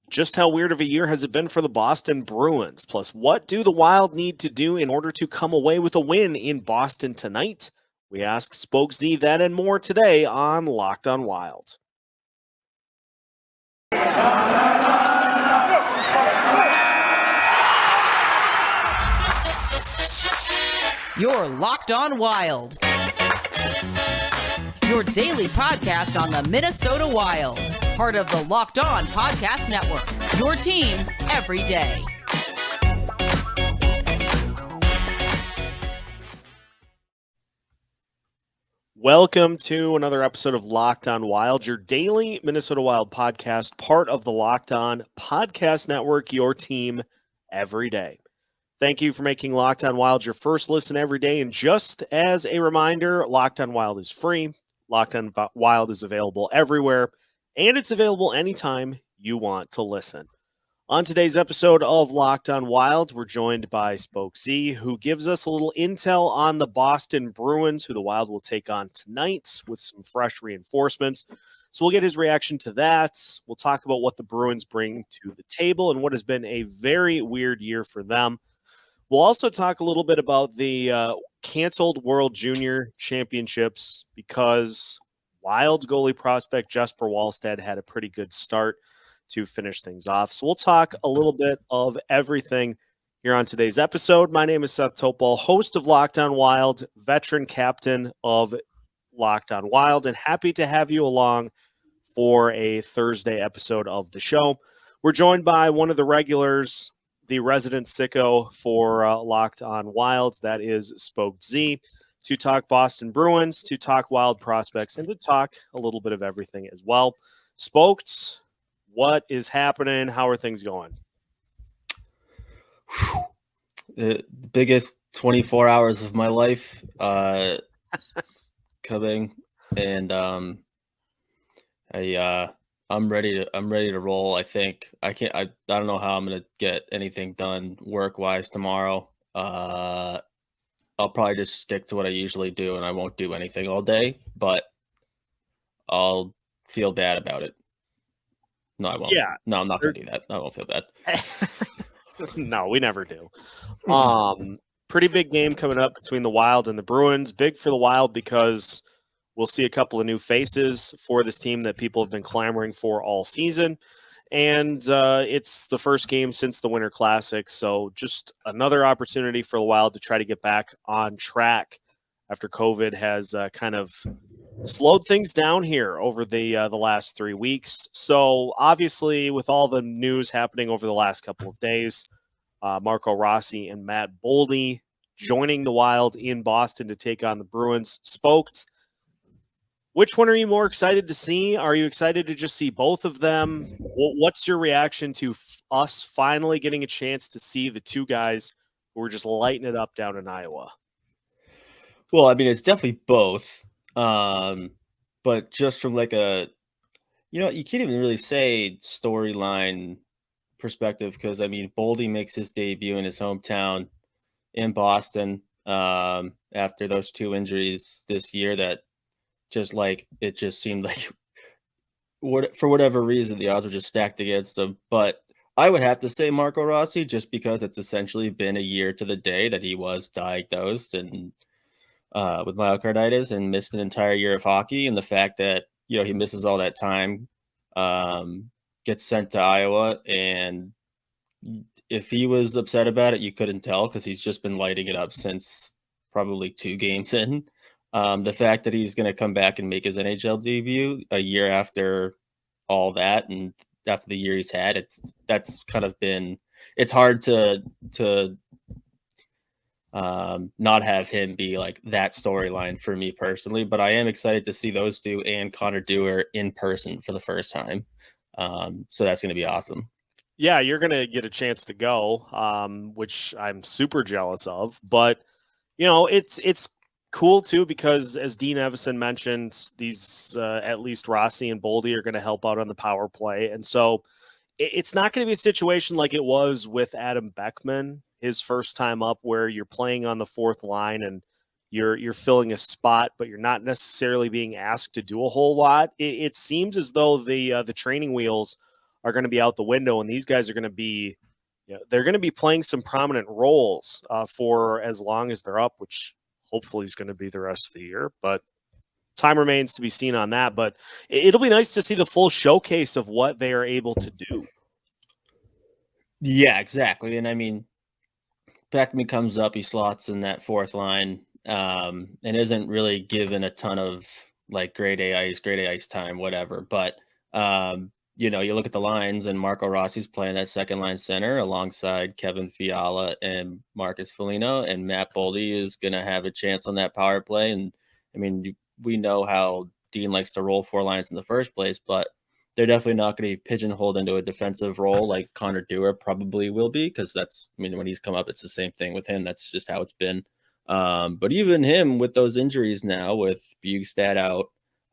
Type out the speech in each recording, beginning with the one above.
Just how weird of a year has it been for the Boston Bruins? Plus, what do the Wild need to do in order to come away with a win in Boston tonight? We ask Spoke Z that and more today on Locked on Wild. You're Locked on Wild. Your daily podcast on the Minnesota Wild. Part of the Locked On Podcast Network. Your team every day. Welcome to another episode of Locked on Wild, your daily Minnesota Wild podcast, part of the Locked On Podcast Network, your team every day. Thank you for making Locked on Wild your first listen every day. And just as a reminder, Locked on Wild is free. Locked on Wild is available everywhere, and it's available anytime you want to listen. On today's episode of Locked on Wild, we're joined by Spoke Z, who gives us a little intel on the Boston Bruins, who the Wild will take on tonight with some fresh reinforcements. So we'll get his reaction to that. We'll talk about what the Bruins bring to the table and what has been a very weird year for them. We'll also talk a little bit about the canceled World Junior Championships because Wild goalie prospect Jesper Wallstedt had a pretty good start to finish things off. So we'll talk a little bit of everything here on today's episode. My name is Seth Topol, host of Locked on Wild, veteran captain of Locked on Wild, and happy to have you along for a Thursday episode of the show. We're joined by one of the regulars, the resident sicko for Locked on Wild, that is Spoke Z, to talk Boston Bruins, to talk Wild prospects, and to talk a little bit of everything as well. Spokes, what is happening? How are things going? The biggest 24 hours of my life coming, and I'm ready to roll. I think I don't know how I'm gonna get anything done work-wise tomorrow. I'll probably just stick to what I usually do, and I won't do anything all day, but I'll feel bad about it. No, I won't. Yeah. No, I'm not gonna do that. I won't feel bad. No, we never do. Pretty big game coming up between the Wild and the Bruins. Big for the Wild because we'll see a couple of new faces for this team that people have been clamoring for all season. And it's the first game since the Winter Classic, so just another opportunity for the Wild to try to get back on track after COVID has kind of slowed things down here over the last 3 weeks. So obviously, with all the news happening over the last couple of days, Marco Rossi and Matt Boldy joining the Wild in Boston to take on the Bruins. Spoked. Which one are you more excited to see? Are you excited to just see both of them? What's your reaction to us finally getting a chance to see the two guys who were just lighting it up down in Iowa? Well, I mean, it's definitely both. But just from like you can't even really say storyline perspective because, I mean, Boldy makes his debut in his hometown in Boston after those two injuries this year that it just seemed like for whatever reason, the odds were just stacked against him. But I would have to say Marco Rossi just because it's essentially been a year to the day that he was diagnosed and with myocarditis and missed an entire year of hockey. And the fact that, he misses all that time, gets sent to Iowa. And if he was upset about it, you couldn't tell because he's just been lighting it up since probably 2 games in. The fact that he's going to come back and make his NHL debut a year after all that and after the year he's had, it's hard to not have him be like that storyline for me personally, but I am excited to see those two and Connor Dewar in person for the first time. So that's going to be awesome. Yeah, you're going to get a chance to go, which I'm super jealous of, but it's cool too, because as Dean Evison mentioned, these at least Rossi and Boldy are going to help out on the power play. And so it's not going to be a situation like it was with Adam Beckman, his first time up, where you're playing on the fourth line and you're filling a spot, but you're not necessarily being asked to do a whole lot. It seems as though the training wheels are going to be out the window, and these guys are going to be, they're going to be playing some prominent roles for as long as they're up, which hopefully is going to be the rest of the year. But time remains to be seen on that. But it'll be nice to see the full showcase of what they are able to do. Yeah, exactly. And I mean, Beckman comes up, he slots in that fourth line, and isn't really given a ton of like grade A ice time, whatever. But you look at the lines, and Marco Rossi's playing that second line center alongside Kevin Fiala and Marcus Foligno, and Matt Boldy is going to have a chance on that power play. And I mean, we know how Dean likes to roll four lines in the first place, but they're definitely not going to be pigeonholed into a defensive role like Connor Dewar probably will be, because when he's come up, it's the same thing with him. That's just how it's been. But even him with those injuries now, with Bugstad out,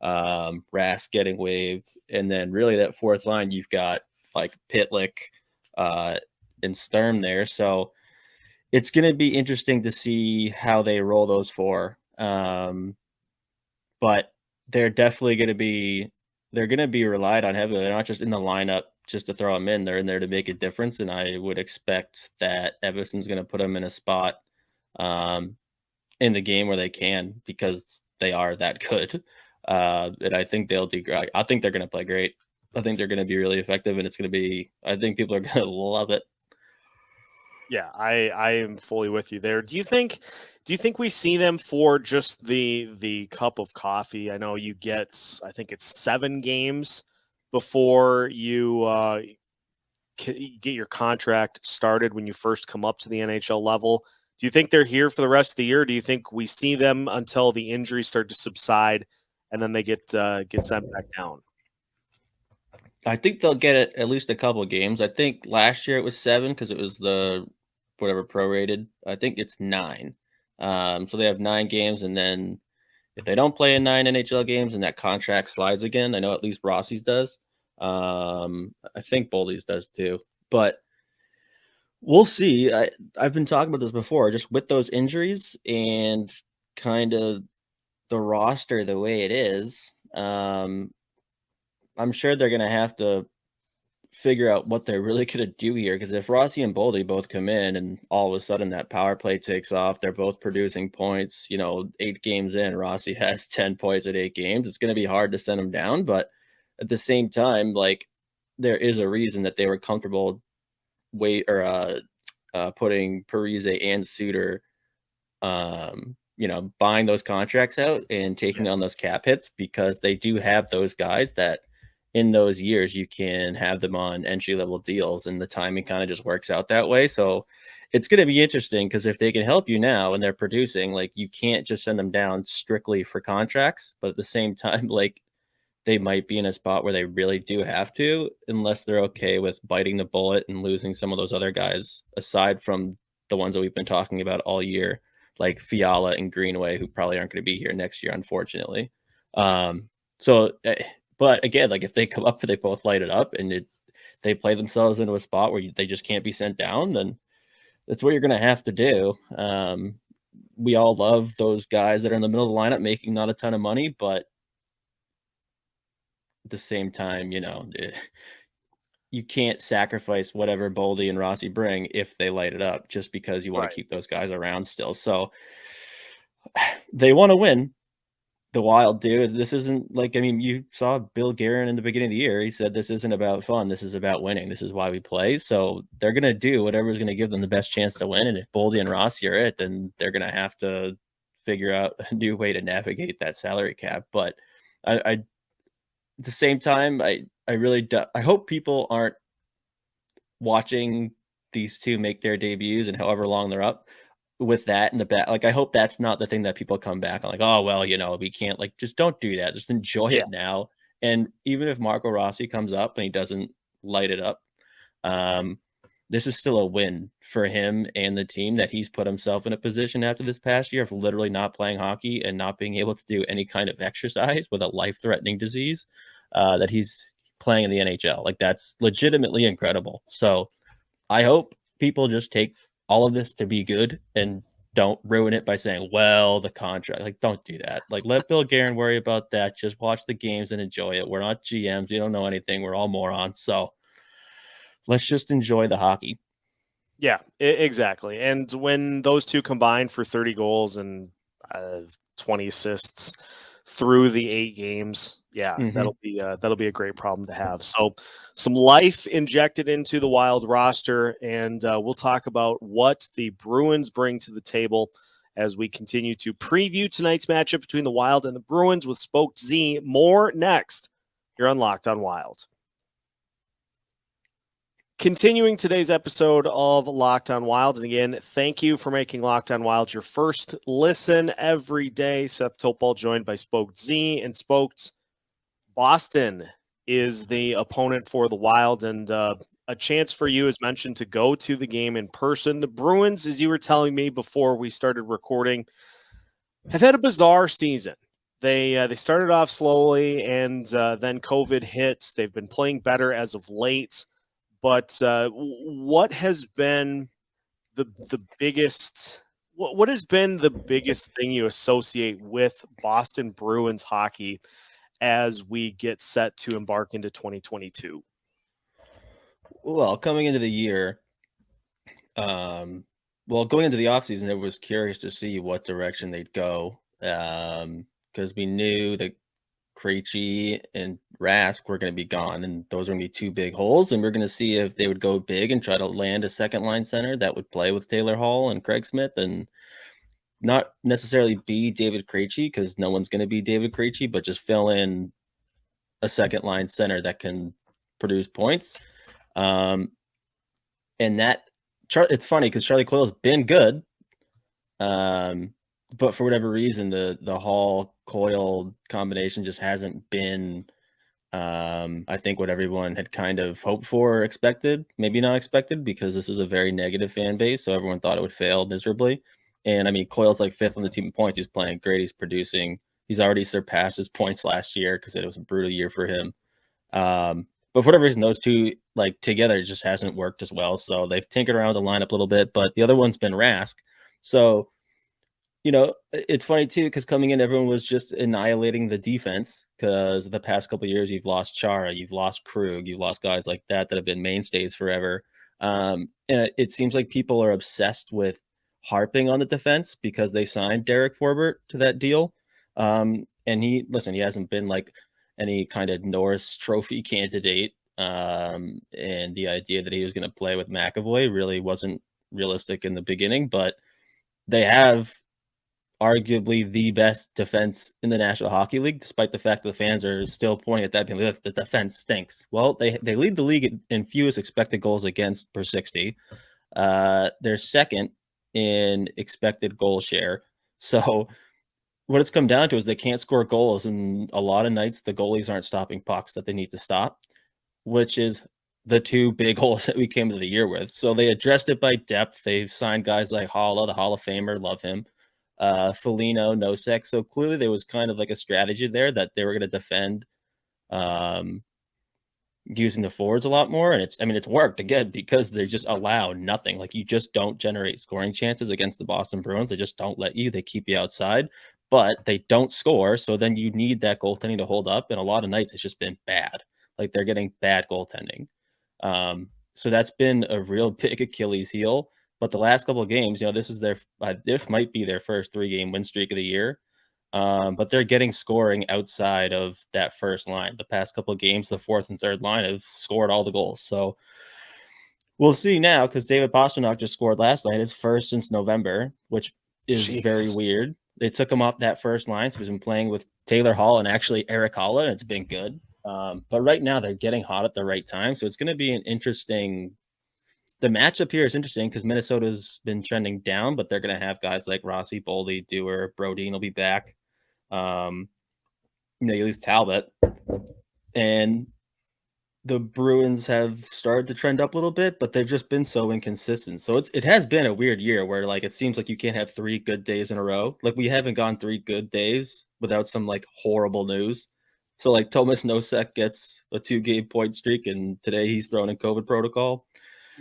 Rask getting waived, and then really that fourth line, you've got like Pitlick and Sturm there. So it's going to be interesting to see how they roll those four. But they're definitely going to be relied on heavily. They're not just in the lineup just to throw them in. They're in there to make a difference. And I would expect that Everson's going to put them in a spot in the game where they can, because they are that good. And I think they'll do great. I think they're going to play great. I think they're going to be really effective, and I think people are going to love it. Yeah, I am fully with you there. Do you think we see them for just the cup of coffee? I know you get, I think it's 7 games before you get your contract started when you first come up to the NHL level. Do you think they're here for the rest of the year? Do you think we see them until the injuries start to subside and then they get sent back down? I think they'll get it at least a couple of games. I think last year it was 7 because it was the whatever prorated. I think it's 9. So they have 9 games, and then if they don't play in 9 NHL games and that contract slides again, I know at least Rossi's does. I think Boldy's does too. But we'll see. I've been talking about this before, just with those injuries and kind of the roster the way it is. I'm sure they're going to have to figure out what they're really going to do here, because if Rossi and Boldy both come in and all of a sudden that power play takes off, they're both producing points, 8 games in, Rossi has 10 points at 8 games. It's going to be hard to send him down, but at the same time, like, there is a reason that they were comfortable putting Parise and Suter, buying those contracts out and taking on those cap hits, because they do have those guys that in those years you can have them on entry level deals, and the timing kind of just works out that way. So it's going to be interesting, because if they can help you now and they're producing, like, you can't just send them down strictly for contracts, but at the same time, like, they might be in a spot where they really do have to, unless they're okay with biting the bullet and losing some of those other guys, aside from the ones that we've been talking about all year, like Fiala and Greenway, who probably aren't going to be here next year, unfortunately. But again, like, if they come up and they both light it up and they play themselves into a spot where they just can't be sent down, then that's what you're going to have to do. We all love those guys that are in the middle of the lineup making not a ton of money, but at the same time, you can't sacrifice whatever Boldy and Rossi bring if they light it up, just because you want to keep those guys around still. So they want to win. The Wild do. This isn't like, you saw Bill Guerin in the beginning of the year. He said, this isn't about fun. This is about winning. This is why we play. So they're going to do whatever is going to give them the best chance to win. And if Boldy and Rossi are it, then they're going to have to figure out a new way to navigate that salary cap. But at the same time, I hope people aren't watching these two make their debuts and however long they're up with that in the back. Like, I hope that's not the thing that people come back on, like, oh, well, we can't, like, just don't do that. Just enjoy it now. And even if Marco Rossi comes up and he doesn't light it up, this is still a win for him and the team, that he's put himself in a position after this past year of literally not playing hockey and not being able to do any kind of exercise with a life-threatening disease, that he's playing in the NHL. Like, that's legitimately incredible. So I hope people just take all of this to be good and don't ruin it by saying, well, the contract. Like, don't do that. Like, let Bill Guerin worry about that. Just watch the games and enjoy it. We're not GMs. We don't know anything. We're all morons. So let's just enjoy the hockey. Yeah, exactly. And when those two combine for 30 goals and 20 assists through the 8 games, yeah, that'll be a great problem to have. So, some life injected into the Wild roster, and we'll talk about what the Bruins bring to the table as we continue to preview tonight's matchup between the Wild and the Bruins with Spoked Z. More next here on Locked on Wild. Continuing today's episode of Locked on Wild, and again, thank you for making Locked on Wild your first listen every day. Seth Topol joined by Spoked Z, and Spoked Boston is the opponent for the Wild, and a chance for you, as mentioned, to go to the game in person. The Bruins, as you were telling me before we started recording, have had a bizarre season. They started off slowly, and then COVID hit. They've been playing better as of late. But what has been the biggest? What has been the biggest thing you associate with Boston Bruins hockey as we get set to embark into 2022? Well, coming into the year, going into the offseason, it was curious to see what direction they'd go, because we knew that Krejci and Rask were going to be gone, and those are going to be two big holes, and we're going to see if they would go big and try to land a second line center that would play with Taylor Hall and Craig Smith and not necessarily be David Krejci, because no one's going to be David Krejci, but just fill in a second line center that can produce points. And that it's funny because Charlie Coyle's been good. But for whatever reason, the Hall Coyle combination just hasn't been, I think, what everyone had kind of hoped for or expected. Maybe not expected, because this is a very negative fan base, so everyone thought it would fail miserably. And I mean, Coyle's like 5th on the team in points. He's playing great. He's producing. He's already surpassed his points last year because it was a brutal year for him. But for whatever reason, those two like together just hasn't worked as well. So they've tinkered around the lineup a little bit, but the other one's been Rask. So it's funny too, because coming in, everyone was just annihilating the defense, because the past couple of years, you've lost Chara, you've lost Krug, you've lost guys like that have been mainstays forever. And it seems like people are obsessed with harping on the defense because they signed Derek Forbort to that deal. And he hasn't been like any kind of Norris Trophy candidate. And the idea that he was going to play with McAvoy really wasn't realistic in the beginning, but they have arguably the best defense in the National Hockey League, despite the fact that the fans are still pointing at that being like, the defense stinks. Well, they lead the league in fewest expected goals against per 60. They're second in expected goal share. So what it's come down to is they can't score goals, and a lot of nights the goalies aren't stopping pucks that they need to stop, which is the two big holes that we came into the year with. So they addressed it by depth. They've signed guys like Holla, the Hall of Famer, love him. Foligno, Nosek. So clearly there was kind of like a strategy there that they were going to defend using the forwards a lot more. And it's worked again, because they just allow nothing. Like, you just don't generate scoring chances against the Boston Bruins. They just don't let you. They keep you outside, but they don't score. So then you need that goaltending to hold up. And a lot of nights it's just been bad. Like, they're getting bad goaltending. So that's been a real big Achilles heel. But the last couple of games, this might be their first 3-game win streak of the year. But they're getting scoring outside of that first line. The past couple of games, the fourth and third line have scored all the goals. So we'll see now, because David Pastrnak just scored last night, his first since November, which is very weird. They took him off that first line, so he's been playing with Taylor Hall and actually Eric Holla, and it's been good. But right now they're getting hot at the right time, so it's going to be an interesting. The matchup here is interesting because Minnesota's been trending down, but they're going to have guys like Rossi, Boldy, Dewar, Brodeen will be back. You lose Talbot, and the Bruins have started to trend up a little bit, but they've just been so inconsistent. So it has been a weird year where, like, it seems like you can't have 3 good days in a row. Like, we haven't gone 3 good days without some like horrible news. So like Thomas Nosek gets a 2-game point streak, and today he's thrown in COVID protocol.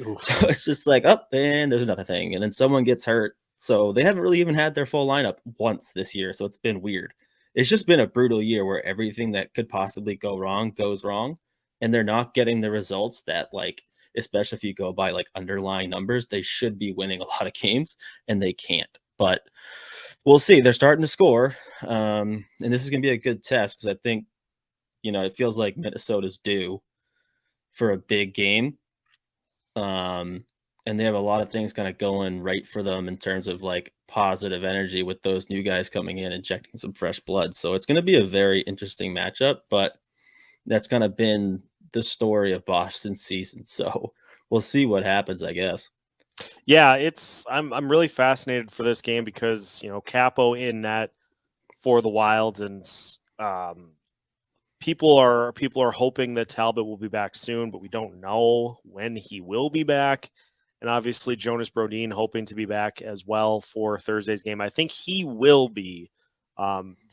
Oof. So it's just like, and there's another thing, and then someone gets hurt. So they haven't really even had their full lineup once this year. So it's been weird. It's just been a brutal year where everything that could possibly go wrong goes wrong, and they're not getting the results that like especially if you go by like underlying numbers. They should be winning a lot of games, and they can't. But we'll see. They're starting to score, and this is going to be a good test because I think, it feels like Minnesota's due for a big game. And they have a lot of things kind of going right for them in terms of like positive energy with those new guys coming in, injecting some fresh blood. So it's going to be a very interesting matchup, but that's kind of been the story of Boston's season. So we'll see what happens, I guess. Yeah, I'm really fascinated for this game because Kaapo in net for the Wild, and people are hoping that Talbot will be back soon, but we don't know when he will be back. And obviously Jonas Brodin hoping to be back as well for Thursday's game. I think he will be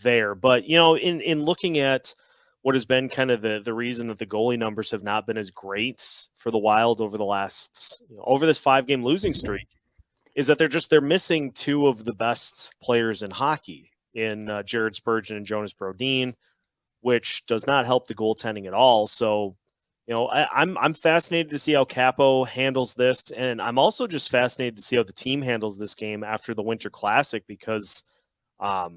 there. But in looking at what has been kind of the reason that the goalie numbers have not been as great for the Wild over the last over this 5-game losing streak is that they're missing two of the best players in hockey in Jared Spurgeon and Jonas Brodin, which does not help the goaltending at all. So, I'm fascinated to see how Kaapo handles this, and I'm also just fascinated to see how the team handles this game after the Winter Classic because I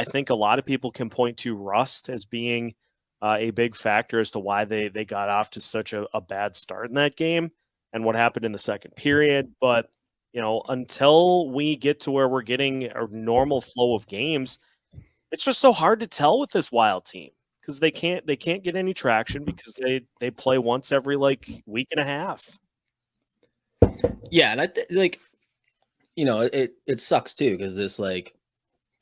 think a lot of people can point to rust as being a big factor as to why they got off to such a bad start in that game and what happened in the second period. But until we get to where we're getting a normal flow of games, it's just so hard to tell with this Wild team because they can't get any traction because they play once every like week and a half. Yeah, and it sucks too because this like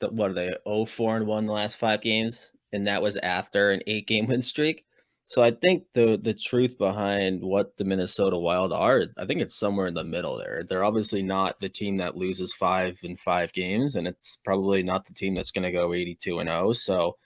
what are they 0-4-1 the last 5 games, and that was after an 8-game win streak. So I think the truth behind what the Minnesota Wild are, I think it's somewhere in the middle there. They're obviously not the team that loses 5 in 5 games, and it's probably not the team that's going to go 82-0. So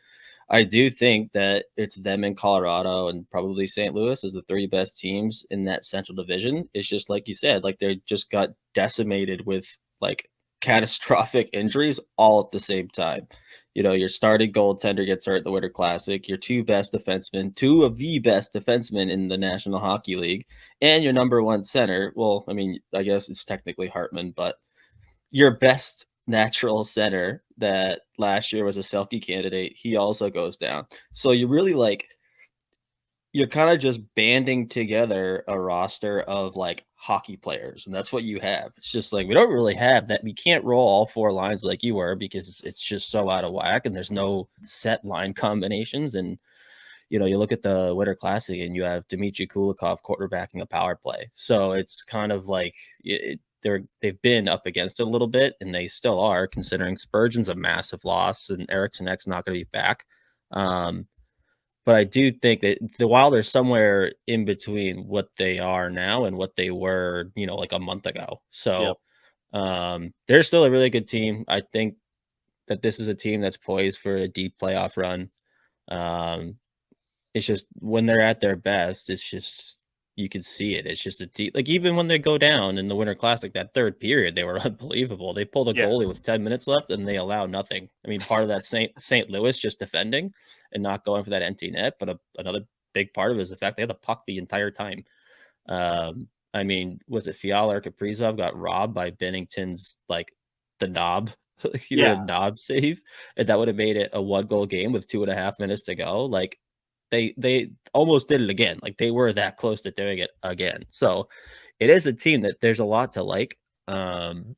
I do think that it's them in Colorado and probably St. Louis as the 3 best teams in that Central Division. It's just like you said, like they just got decimated with like catastrophic injuries all at the same time. Your starting goaltender gets hurt at the Winter Classic, your 2 best defensemen, 2 of the best defensemen in the National Hockey League, and your number 1 center. Well, I mean, I guess it's technically Hartman, but your best natural center that last year was a Selke candidate, he also goes down. So you're kind of just banding together a roster of like hockey players, and that's what you have. It's just like we don't really have that. We can't roll all 4 lines like you were because it's just so out of whack, and there's no set line combinations. And you look at the Winter Classic, and you have Dmitry Kulikov quarterbacking a power play. So it's kind of like they've been up against it a little bit, and they still are, considering Spurgeon's a massive loss and Eriksson Ek's not going to be back. But I do think that the Wild are somewhere in between what they are now and what they were, like a month ago. So they're still a really good team. I think that this is a team that's poised for a deep playoff run. It's just when they're at their best, it's just you can see it. It's just a deep, like even when they go down in the Winter Classic, that third period, they were unbelievable. They pulled a goalie with 10 minutes left and they allow nothing. I mean, part of that St. Louis just defending and not going for that empty net, but another big part of it is the fact they had the puck the entire time. I mean, was it Fiala or Kaprizov got robbed by Bennington's like the knob? He did a knob save, and that would have made it a 1-goal game with 2.5 minutes to go. Like they almost did it again. Like they were that close to doing it again. So it is a team that there's a lot to like. And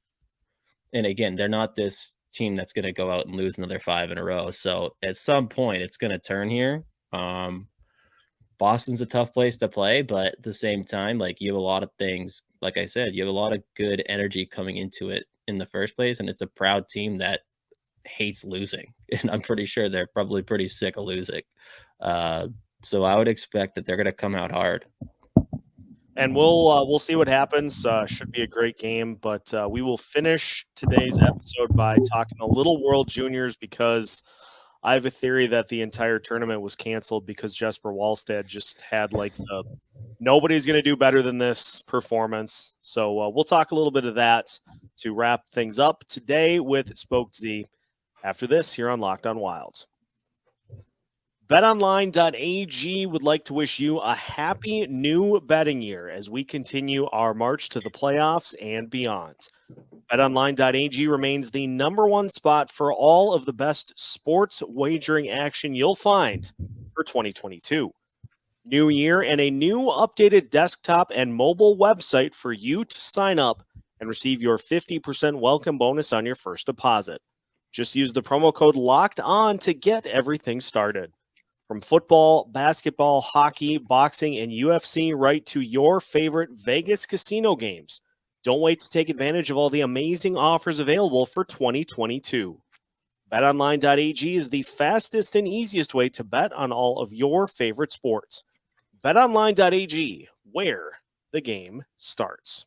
again, they're not this team that's going to go out and lose another 5 in a row. So at some point it's going to turn here. Boston's a tough place to play, but at the same time, like you have a lot of things, like I said, you have a lot of good energy coming into it in the first place. And it's a proud team that hates losing. And I'm pretty sure they're probably pretty sick of losing. So I would expect that they're going to come out hard. And we'll see what happens. Should be a great game, but we will finish today's episode by talking a little World Juniors because I have a theory that the entire tournament was canceled because Jesper Wallstedt just had like the nobody's going to do better than this performance. So we'll talk a little bit of that to wrap things up today with Spoke Z after this here on Locked On Wild. BetOnline.ag would like to wish you a happy new betting year as we continue our march to the playoffs and beyond. BetOnline.ag remains the number one spot for all of the best sports wagering action you'll find for 2022. New year and a new updated desktop and mobile website for you to sign up and receive your 50% welcome bonus on your first deposit. Just use the promo code Locked On to get everything started. From football, basketball, hockey, boxing, and UFC, right to your favorite Vegas casino games. Don't wait to take advantage of all the amazing offers available for 2022. BetOnline.ag is the fastest and easiest way to bet on all of your favorite sports. BetOnline.ag, where the game starts.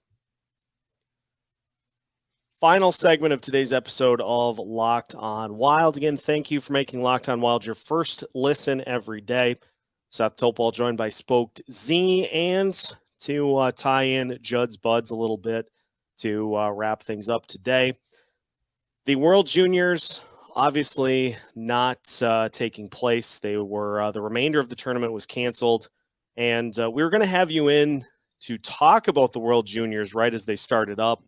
Final segment of today's episode of Locked On Wild. Again, thank you for making Locked On Wild your first listen every day. Seth Topol joined by Spoked Z, and to tie in Judd's Buds a little bit to wrap things up today. The World Juniors obviously not taking place. They were the remainder of the tournament was canceled, and we were going to have you in to talk about the World Juniors right as they started up,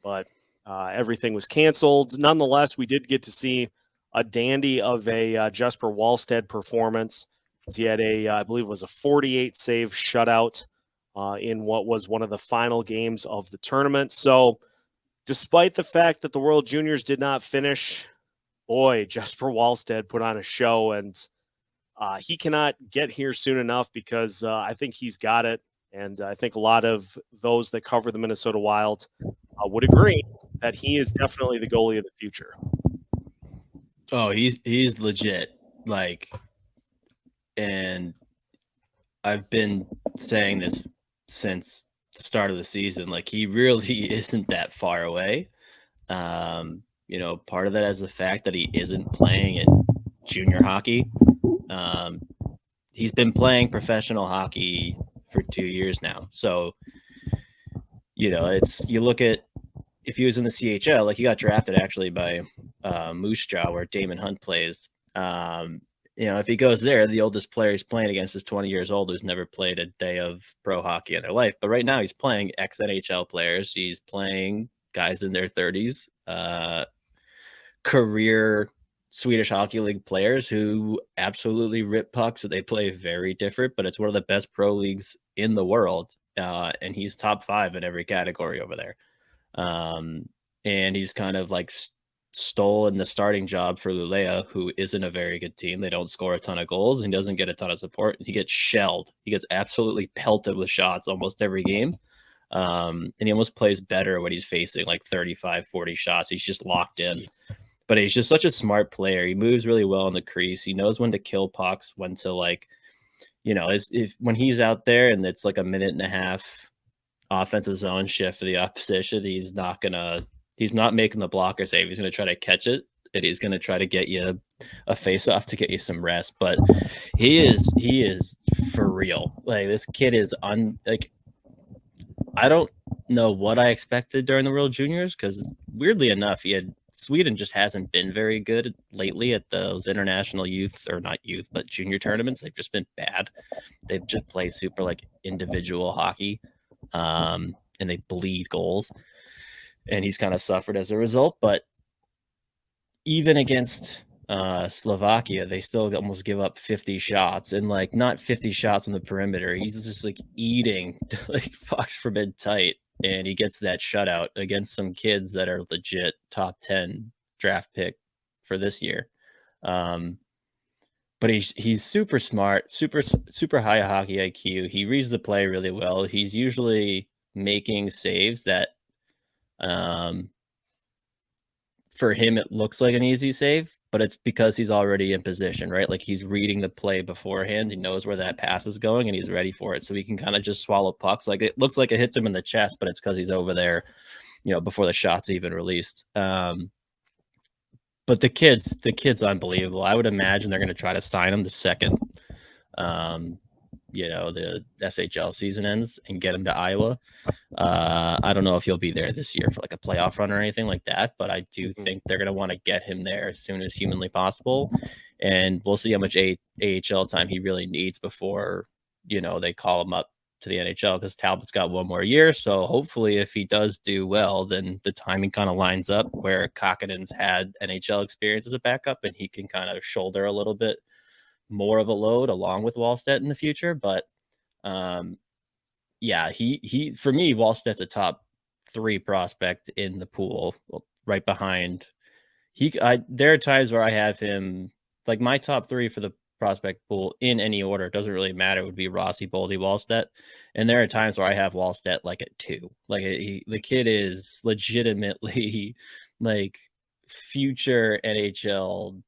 but everything was canceled. Nonetheless, we did get to see a dandy of a Jesper Wallstedt performance. He had I believe it was a 48 save shutout in what was one of the final games of the tournament. So despite the fact that the World Juniors did not finish, boy, Jesper Wallstedt put on a show, and he cannot get here soon enough because I think he's got it. And I think a lot of those that cover the Minnesota Wild would agree that he is definitely the goalie of the future. Oh, he's legit. And I've been saying this since the start of the season. He really isn't that far away. Part of that is the fact that he isn't playing in junior hockey. He's been playing professional hockey for 2 years now. So, you look at, if he was in the CHL, he got drafted actually by Moose Jaw, where Damon Hunt plays. If he goes there, the oldest player he's playing against is 20 years old, who's never played a day of pro hockey in their life. But right now he's playing ex-NHL players. He's playing guys in their 30s, career Swedish Hockey League players who absolutely rip pucks. They play very different, but it's one of the best pro leagues in the world. And he's top 5 in every category over there. And he's kind of stolen the starting job for Luleå, who isn't a very good team. They don't score a ton of goals, and he doesn't get a ton of support. And he gets shelled. He gets absolutely pelted with shots almost every game. And he almost plays better when he's facing 35, 40 shots. He's just locked in. Jeez. But he's just such a smart player. He moves really well in the crease. He knows when to kill pucks, when to when he's out there and it's a minute and a half offensive zone shift for the opposition, he's not making the blocker save. He's going to try to catch it, and he's going to try to get you a face off to get you some rest. But he is for real. This kid is I don't know what I expected during the World Juniors, because weirdly enough, Sweden just hasn't been very good lately at those international youth, or not youth, but junior tournaments. They've just been bad. They've just played super individual hockey, and they bleed goals. And he's kind of suffered as a result. But even against Slovakia, they still almost give up 50 shots, and not 50 shots on the perimeter. He's just eating pucks from mid tight, and he gets that shutout against some kids that are legit top 10 draft pick for this year. But he's super smart, super high hockey IQ. He reads the play really well. He's usually making saves that, for him, it looks like an easy save, but it's because he's already in position, right? He's reading the play beforehand. He knows where that pass is going, and he's ready for it. So he can kind of just swallow pucks. It looks like it hits him in the chest, but it's because he's over there, before the shot's even released. But the kid's unbelievable. I would imagine they're going to try to sign him the second the SHL season ends and get him to Iowa. I don't know if he'll be there this year for like a playoff run or anything like that, but I do think they're going to want to get him there as soon as humanly possible. And we'll see how much AHL time he really needs before, they call him up to the NHL, because Talbot's got one more year. So hopefully if he does do well, then the timing kind of lines up where Kahkonen's had NHL experience as a backup and he can kind of shoulder a little bit more of a load along with Wallstedt in the future. But he for me, Wallstedt's a top 3 prospect in the pool, right behind. There are times where I have him, like my top 3 for the prospect pool in any order, it doesn't really matter, it would be Rossi, Boldy, Wallstedt. And there are times where I have Wallstedt like at 2. Like the kid is legitimately like future NHL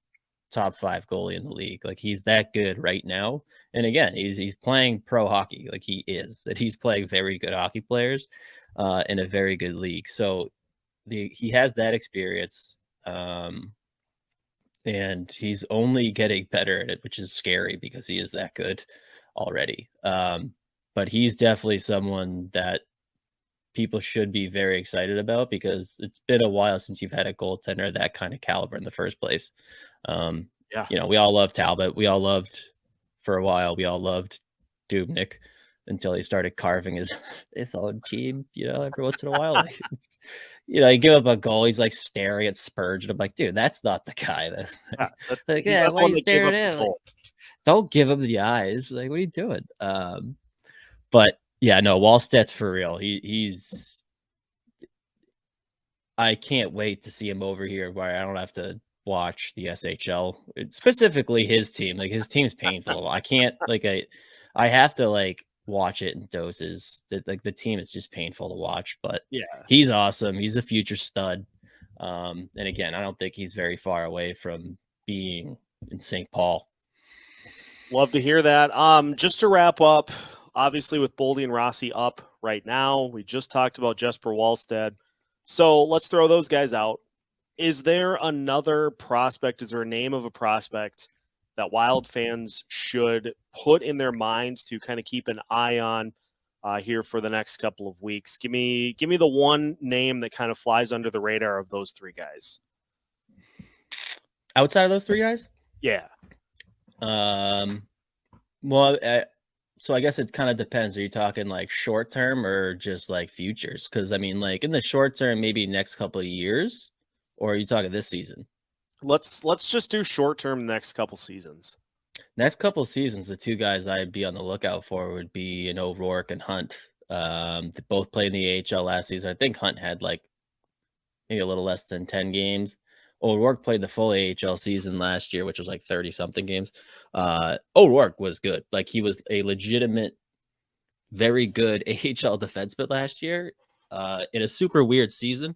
top 5 goalie in the league. Like he's that good right now. And again, he's playing pro hockey. Like he's playing very good hockey players in a very good league. So he has that experience. And he's only getting better at it, which is scary because he is that good already. But he's definitely someone that people should be very excited about, because it's been a while since you've had a goaltender of that kind of caliber in the first place. We all love Talbot. We all loved Dubnyk until he started carving his own team, every once in a while. You give up a goal, he's like staring at Spurgeon. I'm like, dude, that's not the guy that why are you staring at him? Don't give him the eyes. Like, what are you doing? But yeah, no, Wallstedt's for real. I can't wait to see him over here where I don't have to watch the SHL, specifically his team. Like his team's painful. I can't I have to watch it in doses. The team is just painful to watch, but yeah, he's awesome. He's a future stud. And again, I don't think he's very far away from being in St. Paul. Love to hear that. Just to wrap up, obviously with Boldy and Rossi up right now, we just talked about Jesper Wallstedt. So let's throw those guys out. Is there another prospect? Is there a name of a prospect that Wild fans should put in their minds to kind of keep an eye on here for the next couple of weeks? Give me the one name that kind of flies under the radar of those 3 guys. Outside of those 3 guys? Yeah. Well, so I guess it kind of depends. Are you talking like short term or just like futures? Because I mean, like in the short term, maybe next couple of years, or are you talking this season? Let's just do short term next couple seasons. Next couple seasons, the 2 guys I'd be on the lookout for would be O'Rourke and Hunt. They both played in the AHL last season. I think Hunt had like maybe a little less than 10 games. O'Rourke played the full AHL season last year, which was like 30-something games. O'Rourke was good. Like he was a legitimate, very good AHL defenseman last year in a super weird season.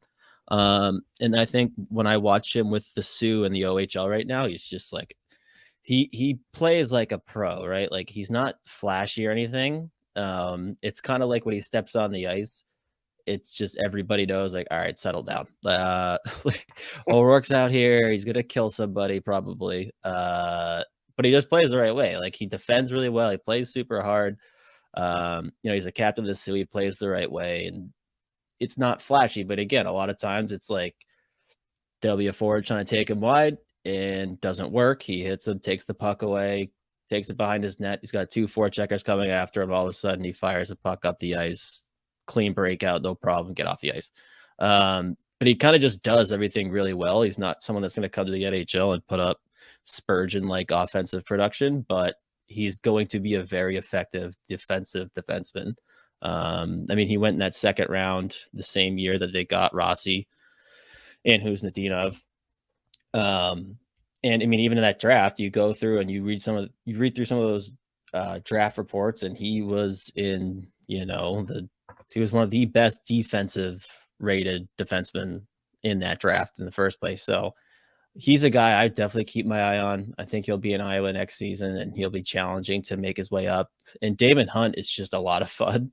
And I think when I watch him with the Sioux and the OHL right now, he's just like, he plays like a pro, right? Like he's not flashy or anything. It's kind of like when he steps on the ice, it's just everybody knows, like, all right, settle down. O'Rourke's out here. He's going to kill somebody probably. But he just plays the right way. Like he defends really well. He plays super hard. He's a captain of the Sioux. He plays the right way. And it's not flashy, but again, a lot of times it's like there'll be a forward trying to take him wide and doesn't work. He hits him, takes the puck away, takes it behind his net. He's got 2 forecheckers coming after him. All of a sudden he fires a puck up the ice. Clean breakout, no problem, get off the ice. But he kind of just does everything really well. He's not someone that's going to come to the NHL and put up Spurgeon-like offensive production, but he's going to be a very effective defensive defenseman. I mean, he went in that second round the same year that they got Rossi and Kuznetsov. And I mean, even in that draft, you go through and you read through some of those draft reports, and he was in, he was one of the best defensive rated defensemen in that draft in the first place. So he's a guy I definitely keep my eye on. I think he'll be in Iowa next season and he'll be challenging to make his way up. And Damon Hunt is just a lot of fun.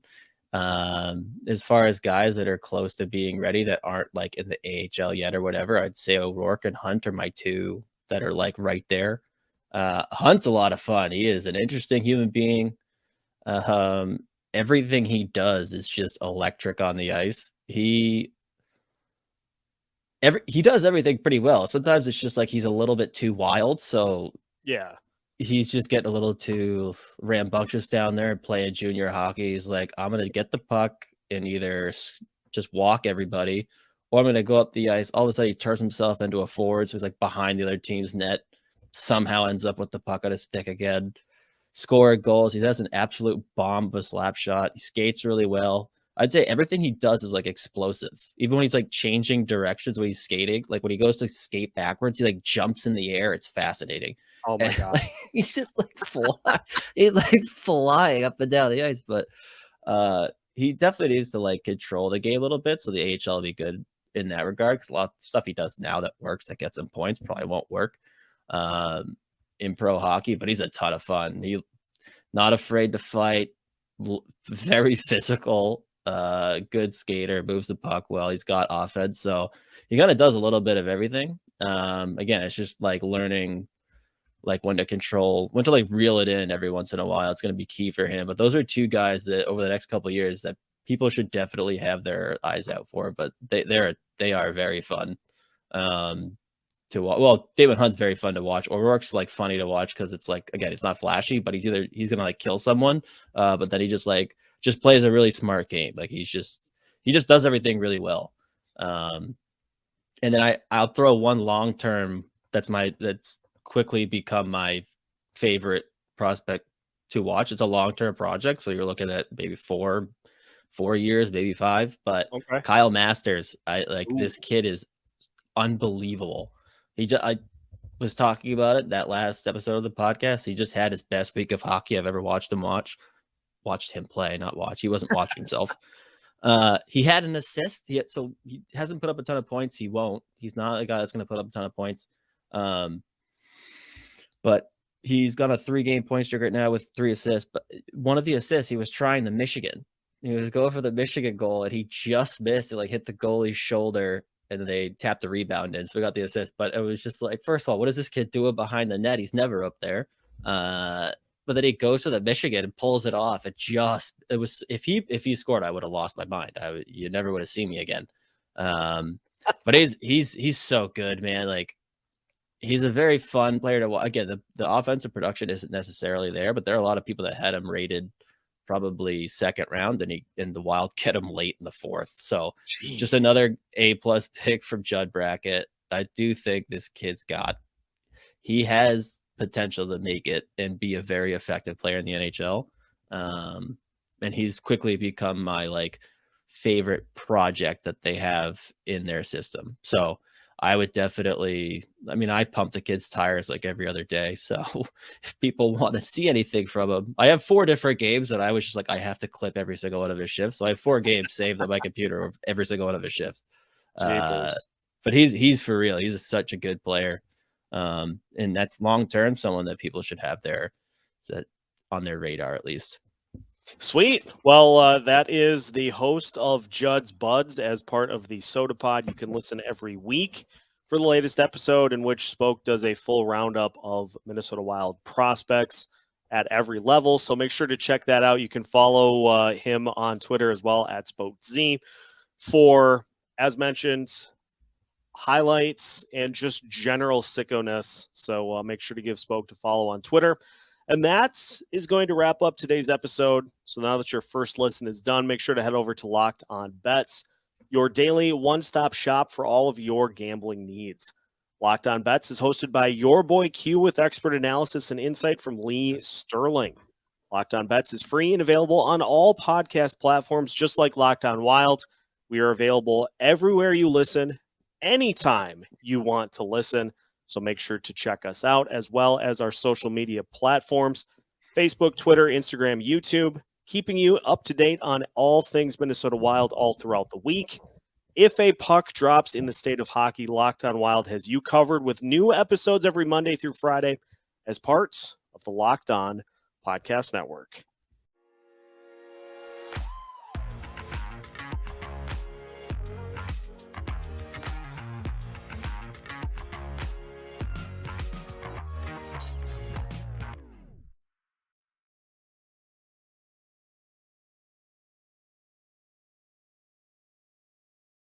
As far as guys that are close to being ready that aren't like in the AHL yet or whatever, I'd say O'Rourke and Hunt are my 2 that are like right there. Hunt's a lot of fun. He is an interesting human being. Everything he does is just electric on the ice. He does everything pretty well. Sometimes it's just like he's a little bit too wild, so Yeah. he's just getting a little too rambunctious down there playing junior hockey. He's like, I'm gonna get the puck and either just walk everybody, or I'm gonna go up the ice. All of a sudden, he turns himself into a forward, so he's like behind the other team's net. Somehow ends up with the puck on his stick again. Score goals. He has an absolute bomb of a slap shot. He skates really well. I'd say everything he does is like explosive. Even when he's like changing directions when he's skating, like when he goes to skate backwards, he like jumps in the air. It's fascinating. Oh my And God. like, he's just like he's like flying up and down the ice. But he definitely needs to like control the game a little bit, so the AHL will be good in that regard. Because a lot of stuff he does now that works, that gets him points, probably won't work in pro hockey. But he's a ton of fun. He not afraid to fight, very physical. Good skater, moves the puck well. He's got offense, so he kind of does a little bit of everything. Again, it's just like learning like when to like reel it in every once in a while. It's going to be key for him. But those are two guys that over the next couple of years that people should definitely have their eyes out for. But they are very fun to watch. Well, David Hunt's very fun to watch. O'Rourke's like funny to watch because it's like, again, it's not flashy, but he's gonna like kill someone, but then he just plays a really smart game. Like he just does everything really well. And then I'll throw one long term that's quickly become my favorite prospect to watch. It's a long term project, so you're looking at maybe 4 years, maybe 5. But Okay. Kyle Masters, this Ooh. kid is unbelievable. I was talking about it that last episode of the podcast. He just had his best week of hockey I've ever watched him play, not watch. He wasn't watching himself. He had an assist. So he hasn't put up a ton of points. He won't. He's not a guy that's going to put up a ton of points. But he's got a 3-game point streak right now with 3 assists. But one of the assists, he was trying the Michigan. He was going for the Michigan goal, and he just missed. It like hit the goalie's shoulder, and then they tapped the rebound in. So we got the assist. But it was just like, first of all, what is this kid doing behind the net? He's never up there. But then he goes to the Michigan and pulls it off. It was if he scored, I would have lost my mind. You never would have seen me again. But he's so good, man. Like he's a very fun player to watch. Again, the offensive production isn't necessarily there, but there are a lot of people that had him rated probably 2nd round, and the Wild get him late in the 4th. So just another A+ pick from Judd Brackett. I do think this kid's he has potential to make it and be a very effective player in the NHL. And he's quickly become my favorite project that they have in their system. So I would definitely, I pump the kids' tires like every other day. So if people want to see anything from him, I have 4 different games that I was just like, I have to clip every single one of his shifts. So I have 4 games saved on my computer of every single one of his shifts. But he's for real. He's such a good player. And that's long-term, someone that people should have on their radar at least. Sweet. Well, that is the host of Judd's Buds as part of the Soda Pod. You can listen every week for the latest episode in which Spoke does a full roundup of Minnesota Wild prospects at every level. So make sure to check that out. You can follow him on Twitter as well at SpokeZ for, as mentioned, highlights and just general sickoness. So make sure to give Spoke to follow on Twitter. And that is going to wrap up today's episode. So now that your first listen is done, make sure to head over to Locked On Bets, your daily one-stop shop for all of your gambling needs. Locked On Bets is hosted by your boy Q with expert analysis and insight from Lee Sterling. Locked On Bets is free and available on all podcast platforms, just like Locked On Wild. We are available everywhere you listen, anytime you want to listen. So make sure to check us out, as well as our social media platforms, Facebook, Twitter, Instagram, YouTube, keeping you up to date on all things Minnesota Wild all throughout the week. If a puck drops in the state of hockey, Locked On Wild has you covered with new episodes every Monday through Friday as parts of the Locked On Podcast Network.